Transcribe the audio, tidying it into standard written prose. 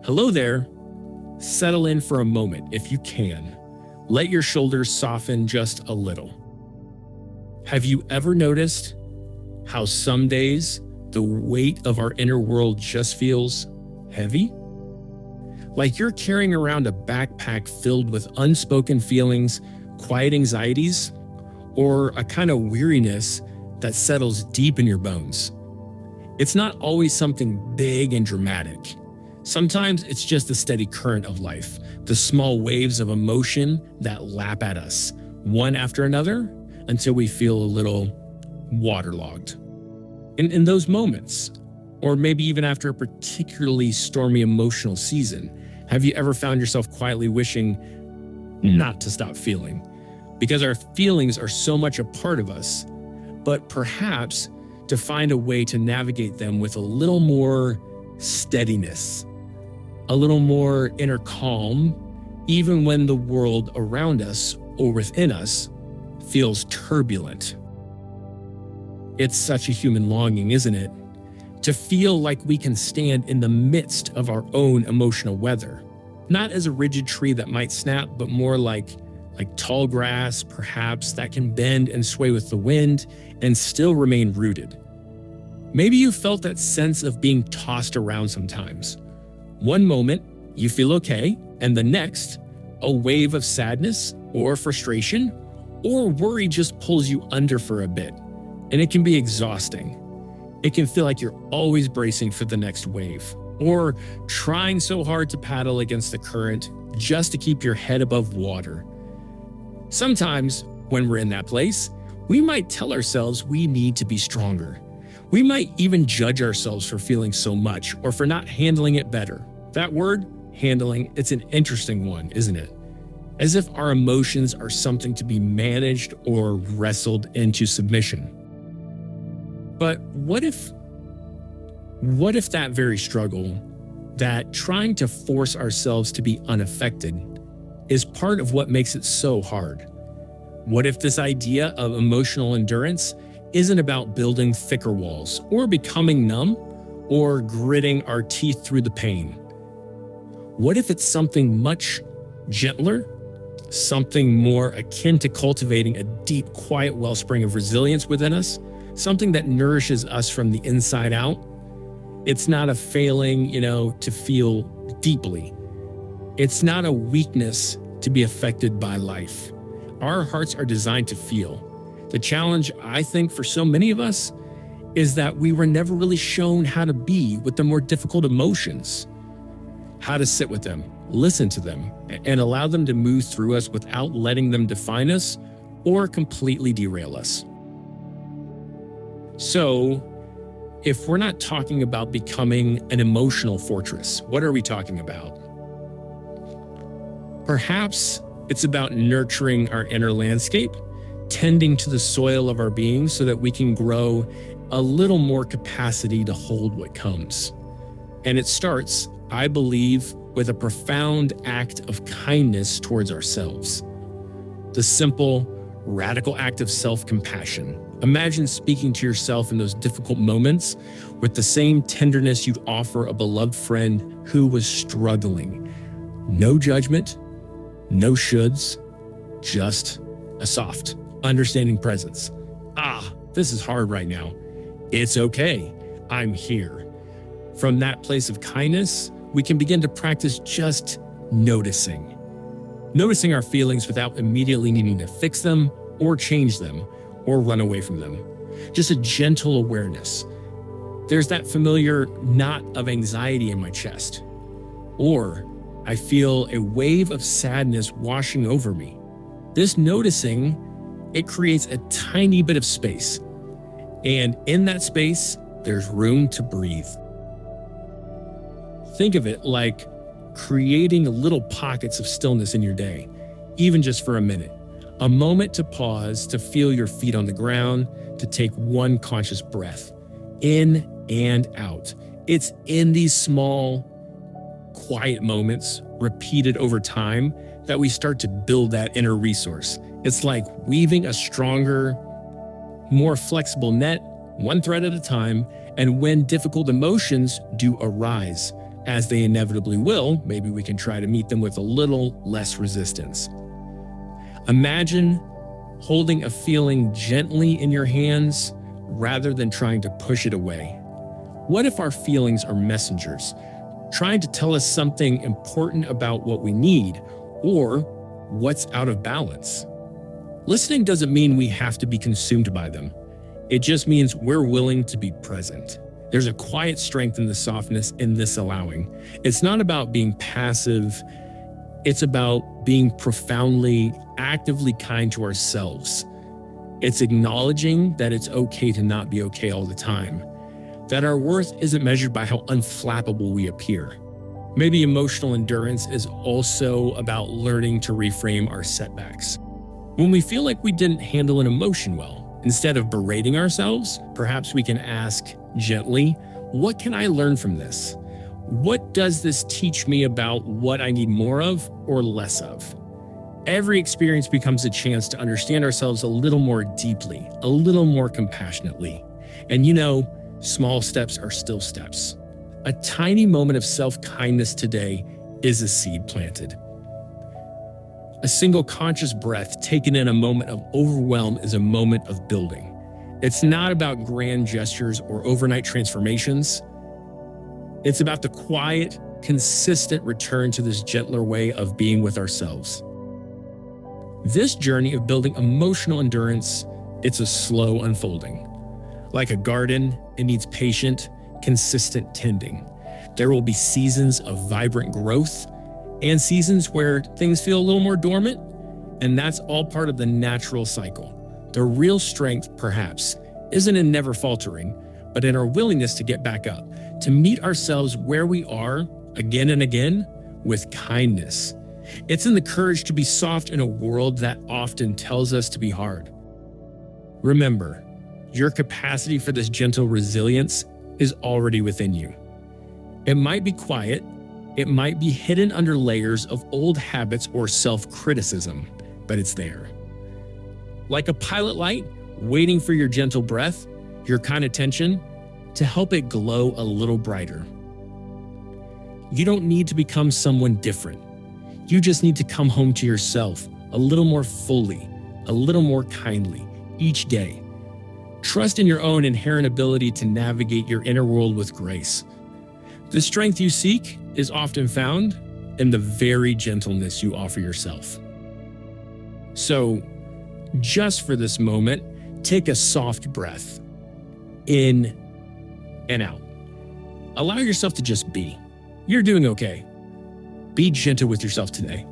Hello there. Settle in for a moment if you can. Let your shoulders soften just a little. Have you ever noticed how some days the weight of our inner world just feels heavy? Like you're carrying around a backpack filled with unspoken feelings, quiet anxieties, or a kind of weariness that settles deep in your bones. It's not always something big and dramatic. Sometimes it's just the steady current of life, the small waves of emotion that lap at us, one after another, until we feel a little waterlogged. In those moments, or maybe even after a particularly stormy emotional season, have you ever found yourself quietly wishing not to stop feeling? Because our feelings are so much a part of us, but perhaps to find a way to navigate them with a little more steadiness, a little more inner calm, even when the world around us or within us feels turbulent. It's such a human longing, isn't it? To feel like we can stand in the midst of our own emotional weather, not as a rigid tree that might snap, but more like tall grass, perhaps, that can bend and sway with the wind and still remain rooted. Maybe you felt that sense of being tossed around sometimes. One moment, you feel okay, and the next, a wave of sadness or frustration or worry just pulls you under for a bit, and it can be exhausting. It can feel like you're always bracing for the next wave or trying so hard to paddle against the current just to keep your head above water. Sometimes, when we're in that place, we might tell ourselves we need to be stronger. We might even judge ourselves for feeling so much or for not handling it better. That word, handling, it's an interesting one, isn't it? As if our emotions are something to be managed or wrestled into submission. But what if that very struggle, that trying to force ourselves to be unaffected, is part of what makes it so hard? What if this idea of emotional endurance isn't about building thicker walls or becoming numb or gritting our teeth through the pain? What if it's something much gentler, something more akin to cultivating a deep, quiet wellspring of resilience within us, something that nourishes us from the inside out? It's not a failing, to feel deeply. It's not a weakness to be affected by life. Our hearts are designed to feel. The challenge, I think, for so many of us is that we were never really shown how to be with the more difficult emotions, how to sit with them, listen to them, and allow them to move through us without letting them define us or completely derail us. So, if we're not talking about becoming an emotional fortress, what are we talking about? Perhaps it's about nurturing our inner landscape, tending to the soil of our being so that we can grow a little more capacity to hold what comes. And it starts, I believe, with a profound act of kindness towards ourselves. The simple, radical act of self-compassion. Imagine speaking to yourself in those difficult moments with the same tenderness you'd offer a beloved friend who was struggling. No judgment, no shoulds, just a soft, understanding presence. This is hard right now. It's okay. I'm here. From that place of kindness, we can begin to practice just noticing. Noticing our feelings without immediately needing to fix them or change them or run away from them. Just a gentle awareness. There's that familiar knot of anxiety in my chest. Or I feel a wave of sadness washing over me. This noticing, it creates a tiny bit of space. And in that space, there's room to breathe. Think of it like creating little pockets of stillness in your day, even just for a minute. A moment to pause, to feel your feet on the ground, to take one conscious breath, in and out. It's in these small, quiet moments, repeated over time, that we start to build that inner resource. It's like weaving a stronger, more flexible net, one thread at a time, and when difficult emotions do arise, as they inevitably will, maybe we can try to meet them with a little less resistance. Imagine holding a feeling gently in your hands rather than trying to push it away. What if our feelings are messengers, trying to tell us something important about what we need or what's out of balance? Listening doesn't mean we have to be consumed by them. It just means we're willing to be present. There's a quiet strength in the softness in this allowing. It's not about being passive. It's about being profoundly, actively kind to ourselves. It's acknowledging that it's okay to not be okay all the time, that our worth isn't measured by how unflappable we appear. Maybe emotional endurance is also about learning to reframe our setbacks. When we feel like we didn't handle an emotion well, instead of berating ourselves, perhaps we can ask gently, what can I learn from this? What does this teach me about what I need more of or less of? Every experience becomes a chance to understand ourselves a little more deeply, a little more compassionately. And small steps are still steps. A tiny moment of self-kindness today is a seed planted. A single conscious breath taken in a moment of overwhelm is a moment of building. It's not about grand gestures or overnight transformations. It's about the quiet, consistent return to this gentler way of being with ourselves. This journey of building emotional endurance, it's a slow unfolding. Like a garden, it needs patient, consistent tending. There will be seasons of vibrant growth and seasons where things feel a little more dormant, and that's all part of the natural cycle. The real strength, perhaps, isn't in never faltering, but in our willingness to get back up, to meet ourselves where we are again and again with kindness. It's in the courage to be soft in a world that often tells us to be hard. Remember, your capacity for this gentle resilience is already within you. It might be quiet, it might be hidden under layers of old habits or self-criticism, but it's there. Like a pilot light, waiting for your gentle breath, your kind attention, to help it glow a little brighter. You don't need to become someone different. You just need to come home to yourself a little more fully, a little more kindly, each day. Trust in your own inherent ability to navigate your inner world with grace. The strength you seek is often found in the very gentleness you offer yourself. So, just for this moment, take a soft breath in and out. Allow yourself to just be. You're doing okay. Be gentle with yourself today.